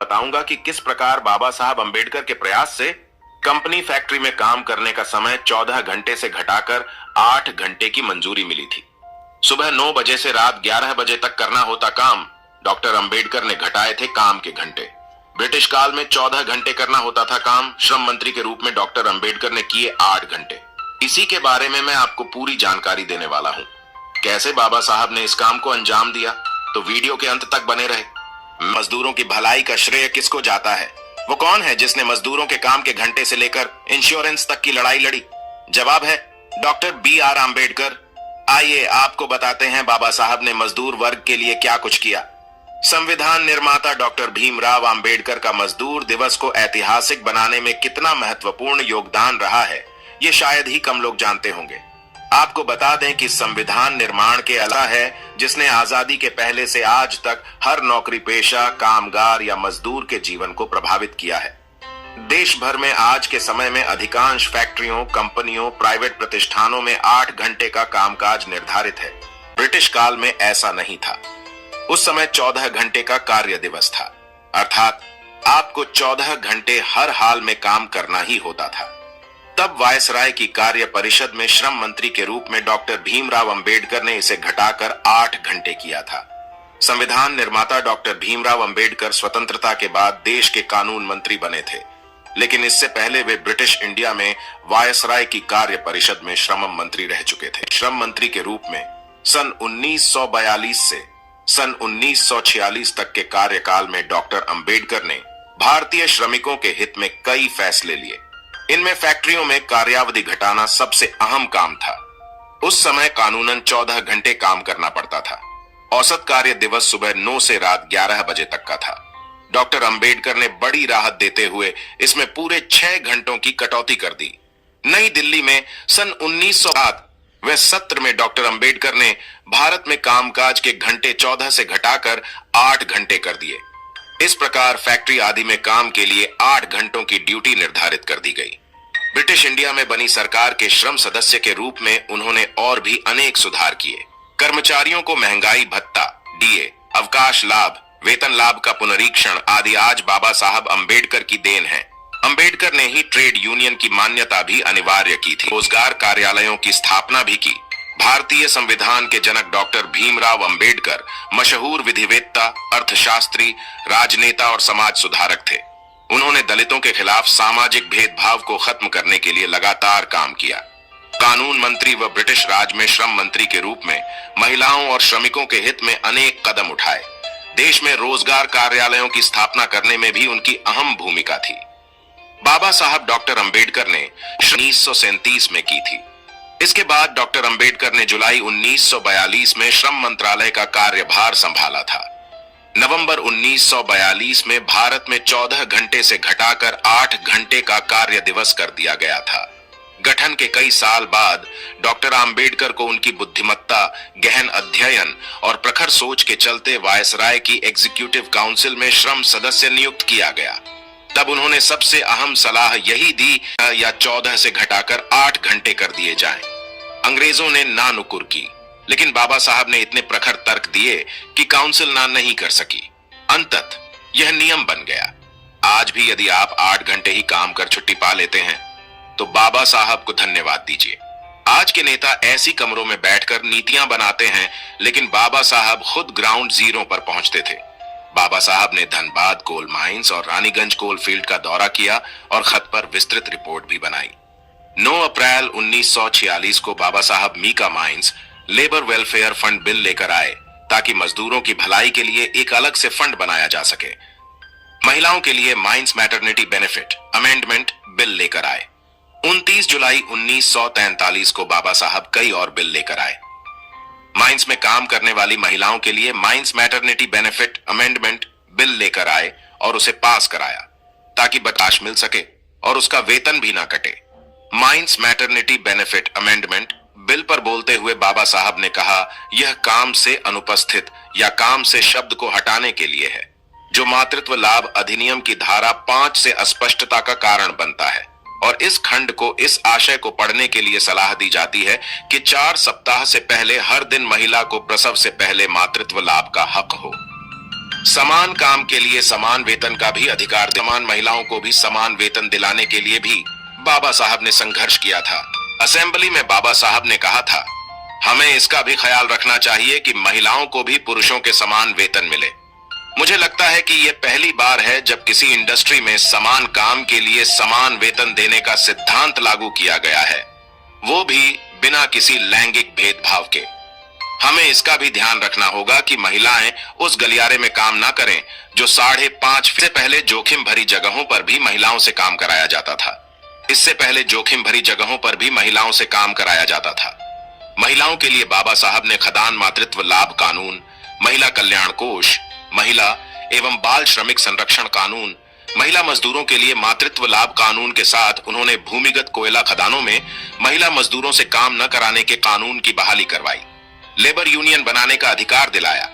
बताऊंगा कि किस प्रकार बाबा साहब अंबेडकर के प्रयास से कंपनी फैक्ट्री में काम करने का समय 14 घंटे से घटाकर 8 घंटे की मंजूरी मिली थी। सुबह 9 बजे से रात 11 बजे तक करना होता काम, डॉक्टर अंबेडकर ने घटाए थे काम के घंटे। ब्रिटिश काल में 14 घंटे करना होता था काम, श्रम मंत्री के रूप में डॉक्टर अंबेडकर ने किए 8 घंटे। इसी के बारे में मैं आपको पूरी जानकारी देने वाला हूँ। कैसे बाबा साहब ने इस काम को अंजाम दिया, तो वीडियो के अंत तक बने रहे। मजदूरों की भलाई का श्रेय किसको जाता है? वो कौन है जिसने मजदूरों के काम के घंटे से लेकर इंश्योरेंस तक की लड़ाई लड़ी? जवाब है डॉक्टर B.R. आम्बेडकर। आइए आपको बताते हैं बाबा साहब ने मजदूर वर्ग के लिए क्या कुछ किया। संविधान निर्माता डॉक्टर भीमराव आम्बेडकर का मजदूर दिवस को ऐतिहासिक बनाने में कितना महत्वपूर्ण योगदान रहा है, ये शायद ही कम लोग जानते होंगे। आपको बता दें कि संविधान निर्माण के अला है जिसने आजादी के पहले से आज तक हर नौकरी पेशा, कामगार या मजदूर के जीवन को प्रभावित किया है। देश भर में आज के समय में अधिकांश फैक्ट्रियों, कंपनियों, प्राइवेट प्रतिष्ठानों में 8 घंटे का कामकाज निर्धारित है। ब्रिटिश काल में ऐसा नहीं था। उस समय 14 घंटे का कार्य दिवस था, अर्थात आपको 14 घंटे हर हाल में काम करना ही होता था। तब वायसराय की कार्य परिषद में श्रम मंत्री के रूप में डॉक्टर भीमराव अंबेडकर ने इसे घटाकर 8 घंटे किया था। संविधान निर्माता डॉक्टर भीमराव अंबेडकर स्वतंत्रता के बाद देश के कानून मंत्री बने थे, लेकिन इससे पहले वे ब्रिटिश इंडिया में वायसराय की कार्य परिषद में श्रम मंत्री रह चुके थे। श्रम मंत्री के रूप में सन 1942 से सन 1946 तक के कार्यकाल में डॉक्टर अंबेडकर ने भारतीय श्रमिकों के हित में कई फैसले लिए। इनमें फैक्ट्रियों में कार्यावधि घटाना सबसे अहम काम था। उस समय कानूनन 14 घंटे काम करना पड़ता था। औसत कार्य दिवस सुबह 9 से रात 11 बजे तक का था। डॉक्टर अंबेडकर ने बड़ी राहत देते हुए इसमें पूरे 6 घंटों की कटौती कर दी। नई दिल्ली में सन 1907 वे सत्र में डॉक्टर अंबेडकर ने भारत में कामकाज के घंटे 14 से घटाकर 8 घंटे कर दिए। इस प्रकार फैक्ट्री आदि में काम के लिए 8 घंटों की ड्यूटी निर्धारित कर दी गई। ब्रिटिश इंडिया में बनी सरकार के श्रम सदस्य के रूप में उन्होंने और भी अनेक सुधार किए। कर्मचारियों को महंगाई भत्ता, डीए, अवकाश लाभ, वेतन लाभ का पुनरीक्षण आदि आज बाबा साहब अंबेडकर की देन है। अंबेडकर ने ही ट्रेड यूनियन की मान्यता भी अनिवार्य की थी, रोजगार कार्यालयों की स्थापना भी की। भारतीय संविधान के जनक डॉक्टर भीमराव अंबेडकर मशहूर विधिवेत्ता, अर्थशास्त्री, राजनेता और समाज सुधारक थे। उन्होंने दलितों के खिलाफ सामाजिक भेदभाव को खत्म करने के लिए लगातार काम किया। कानून मंत्री व ब्रिटिश राज में श्रम मंत्री के रूप में महिलाओं और श्रमिकों के हित में अनेक कदम उठाए। देश में रोजगार कार्यालयों की स्थापना करने में भी उनकी अहम भूमिका थी। बाबा साहब डॉक्टर अंबेडकर ने 1937 में की थी। इसके बाद डॉक्टर अंबेडकर ने जुलाई 1942 में श्रम मंत्रालय का कार्यभार संभाला था। नवंबर 1942 में भारत में 14 घंटे से घटाकर 8 घंटे का कार्य दिवस कर दिया गया था। गठन के कई साल बाद डॉक्टर अंबेडकर को उनकी बुद्धिमत्ता, गहन अध्ययन और प्रखर सोच के चलते वायसराय की एग्जीक्यूटिव काउंसिल में श्रम सदस्य नियुक्त किया गया। तब उन्होंने सबसे अहम सलाह यही दी या 14 से घटाकर 8 घंटे कर दिए जाएं। अंग्रेजों ने ना नुकुर की, लेकिन बाबा साहब ने इतने प्रखर तर्क दिए कि काउंसिल ना नहीं कर सकी। अंततः यह नियम बन गया। आज भी यदि आप 8 घंटे ही काम कर छुट्टी पा लेते हैं तो बाबा साहब को धन्यवाद दीजिए। आज के नेता ऐसी कमरों में बैठकर नीतियां बनाते हैं, लेकिन बाबा साहब खुद ग्राउंड जीरो पर पहुंचते थे। बाबा साहब ने धनबाद कोल माइंस और रानीगंज कोल फील्ड का दौरा किया और खत पर विस्तृत रिपोर्ट भी बनाई। 9 अप्रैल 1946 को Baba Saheb mica mines labour welfare fund bill लेकर आए ताकि मजदूरों की भलाई के लिए एक अलग से फंड बनाया जा सके। महिलाओं के लिए mines maternity benefit amendment bill लेकर आए। 29 जुलाई 1943 को बाबा साहब कई और बिल लेकर आए। माइंस में काम करने वाली महिलाओं के लिए mines maternity benefit amendment bill लेकर आए और उसे पास कराया ताकि बर्दाश्त मिल सके और उसका वेतन भी ना कटे। Mines maternity benefit amendment bill पर बोलते हुए बाबा साहब ने कहा, यह काम से अनुपस्थित या काम से शब्द को हटाने के लिए है, जो मातृत्व लाभ अधिनियम की धारा 5 से अस्पष्टता का कारण बनता है। और इस खंड को इस आशय को पढ़ने के लिए सलाह दी जाती है कि 4 सप्ताह से पहले हर दिन महिला को प्रसव से पहले मातृत्व लाभ का हक हो। समान काम के लिए समान वेतन का भी अधिकार, समान महिलाओं को भी समान वेतन दिलाने के लिए भी बाबा साहब ने संघर्ष किया था। असेंबली में बाबा साहब ने कहा था, हमें इसका भी ख्याल रखना चाहिए कि महिलाओं को भी पुरुषों के समान वेतन मिले। मुझे लगता है कि यह पहली बार है जब किसी इंडस्ट्री में समान काम के लिए समान वेतन देने का सिद्धांत लागू किया गया है, वो भी बिना किसी लैंगिक भेदभाव के। हमें इसका भी ध्यान रखना होगा कि महिलाएं उस गलियारे में काम ना करें जो 5:30 से पहले जोखिम भरी जगहों पर भी महिलाओं से काम कराया जाता था। इससे पहले जोखिम भरी जगहों पर भी महिलाओं से काम कराया जाता था। महिलाओं के लिए बाबा साहब ने खदान मातृत्व लाभ कानून, महिला कल्याण कोष, महिला एवं बाल श्रमिक संरक्षण कानून, महिला मजदूरों के लिए मातृत्व लाभ कानून के साथ उन्होंने भूमिगत कोयला खदानों में महिला मजदूरों से काम न कराने के कानून की बहाली करवाई। लेबर यूनियन बनाने का अधिकार दिलाया।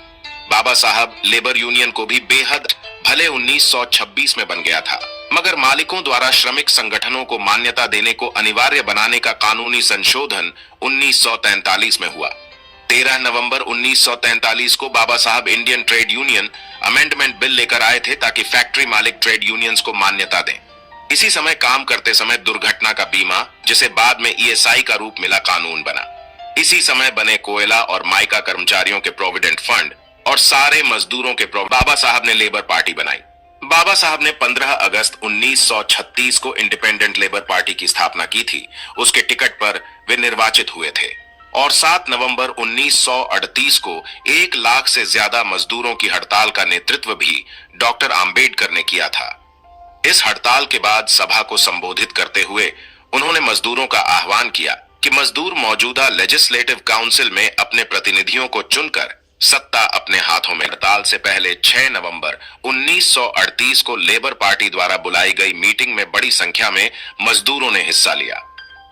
बाबा साहब लेबर यूनियन को भी बेहद भले 1926 में बन गया था, मगर मालिकों द्वारा श्रमिक संगठनों को मान्यता देने को अनिवार्य बनाने का कानूनी संशोधन 1943 में हुआ। 13 नवंबर 1943 को बाबा साहब Indian trade union amendment bill लेकर आए थे ताकि फैक्ट्री मालिक ट्रेड यूनियंस को मान्यता दें। इसी समय काम करते समय दुर्घटना का बीमा, जिसे बाद में ईएसआई का रूप मिला, कानून बना। इसी समय बने कोयला और माइका कर्मचारियों के प्रोविडेंट फंड और सारे मजदूरों के बाबा साहब ने लेबर पार्टी बनाई। बाबा साहब ने 15 अगस्त 1936 को इंडिपेंडेंट लेबर पार्टी की स्थापना की थी। उसके टिकट पर वे निर्वाचित हुए थे और 7 नवंबर 1938 को 1 लाख से ज्यादा मजदूरों की हड़ताल का नेतृत्व भी डॉक्टर आंबेडकर ने किया था। इस हड़ताल के बाद सभा को संबोधित करते हुए उन्होंने मजदूरों का आह्वान किया कि मजदूर मौजूदा लेजिस्लेटिव काउंसिल में अपने प्रतिनिधियों को चुनकर सत्ता अपने हाथों में। हड़ताल से पहले 6 नवंबर 1938 को लेबर पार्टी द्वारा बुलाई गई मीटिंग में बड़ी संख्या में मजदूरों ने हिस्सा लिया।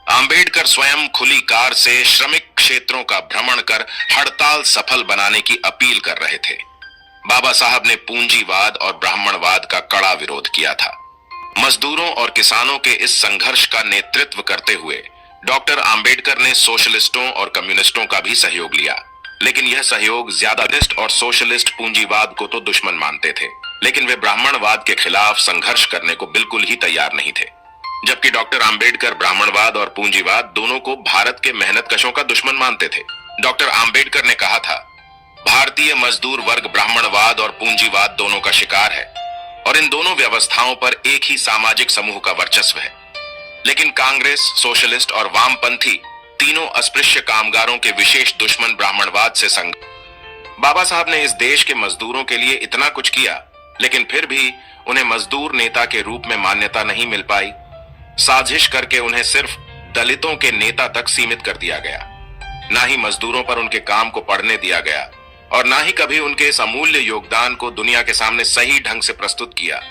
आंबेडकर स्वयं खुली कार से श्रमिक क्षेत्रों का भ्रमण कर हड़ताल सफल बनाने की अपील कर रहे थे। बाबा साहब ने पूंजीवाद और ब्राह्मणवाद का कड़ा विरोध किया था। मजदूरों और किसानों के इस संघर्ष का नेतृत्व करते हुए डॉक्टर आंबेडकर ने सोशलिस्टों और कम्युनिस्टों का भी सहयोग लिया, लेकिन यह सहयोग ज्यादातर और सोशलिस्ट पूंजीवाद को तो दुश्मन मानते थे, लेकिन वे ब्राह्मणवाद के खिलाफ संघर्ष करने को बिल्कुल ही तैयार नहीं थे। जबकि डॉक्टर आंबेडकर ब्राह्मणवाद और पूंजीवाद दोनों को भारत के मेहनतकशों का दुश्मन मानते थे। डॉक्टर आंबेडकर ने कहा था, भारतीय मजदूर वर्ग ब्राह्मणवाद और पूंजीवाद दोनों का शिकार है और इन दोनों व्यवस्थाओं पर एक ही सामाजिक समूह का वर्चस्व है। लेकिन कांग्रेस, सोशलिस्ट और वामपंथी तीनों अस्पृश्य कामगारों के विशेष दुश्मन ब्राह्मणवाद से संग। बाबा साहब ने इस देश के मजदूरों के लिए इतना कुछ किया, लेकिन फिर भी उन्हें मजदूर नेता के रूप में मान्यता नहीं मिल पाई। साजिश करके उन्हें सिर्फ दलितों के नेता तक सीमित कर दिया गया। ना ही मजदूरों पर उनके काम को पढ़ने दिया गया और ना ही कभी उनके इस अमूल्य योगदान को दुनिया के सामने सही ढंग से प्रस्तुत किया।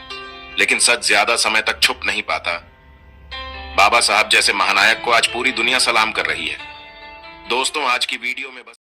लेकिन सच ज्यादा समय तक छुप नहीं पाता। बाबा साहब जैसे महानायक को आज पूरी दुनिया सलाम कर रही है। दोस्तों, आज की वीडियो में बस